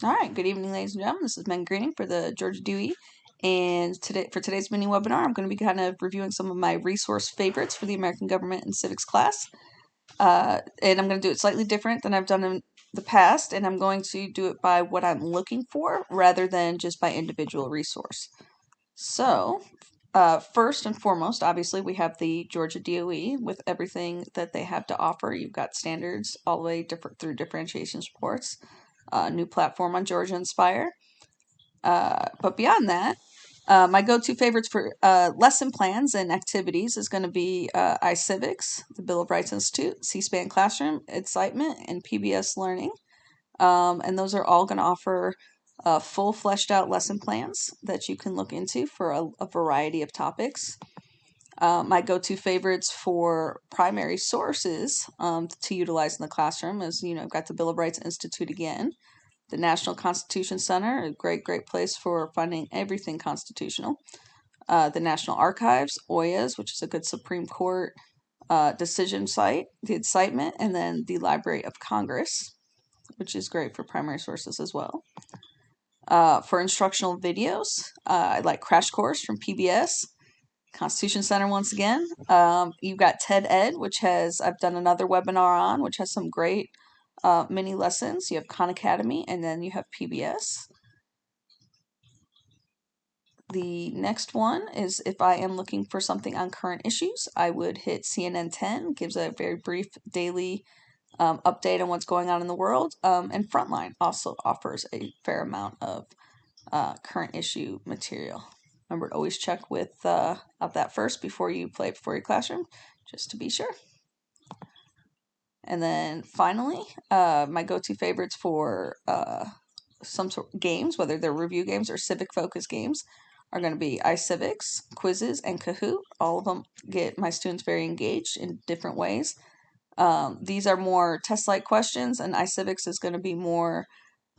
All right, good evening, ladies and gentlemen. This is Megan Greening for the Georgia DOE, and today's mini webinar, I'm going to be kind of reviewing some of my resource favorites for the American Government and Civics class, and I'm going to do it slightly different than I've done in the past, and I'm going to do it by what I'm looking for rather than just by individual resource. So, first and foremost, obviously, we have the Georgia DOE with everything that they have to offer. You've got standards all the way through differentiation reports, new platform on Georgia Inspire. But beyond that, my go-to favorites for lesson plans and activities is going to be iCivics, the Bill of Rights Institute, C-SPAN Classroom, Excitement, and PBS Learning. And those are all going to offer full fleshed out lesson plans that you can look into for a variety of topics. My go-to favorites for primary sources to utilize in the classroom is, I've got the Bill of Rights Institute again, the National Constitution Center, a great place for finding everything constitutional. The National Archives, OIAs, which is a good Supreme Court decision site, the Excitement, and then the Library of Congress, which is great for primary sources as well. For instructional videos, I like Crash Course from PBS, Constitution Center once again. You've got TED Ed, which I've done another webinar on, which has some great mini lessons. You have Khan Academy, and then you have PBS. The next one is if I am looking for something on current issues, I would hit CNN 10, gives a very brief daily update on what's going on in the world, and Frontline also offers a fair amount of current issue material. Remember to always check with of that first before you play it before your classroom, just to be sure. And then finally, my go-to favorites for some sort of games, whether they're review games or civic focus games, are going to be iCivics, Quizzes, and Kahoot. All of them get my students very engaged in different ways. These are more test-like questions, and iCivics is going to be more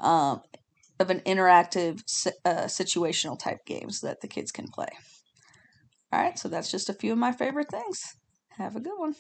of an interactive situational type games that the kids can play. All right, so that's just a few of my favorite things. Have a good one.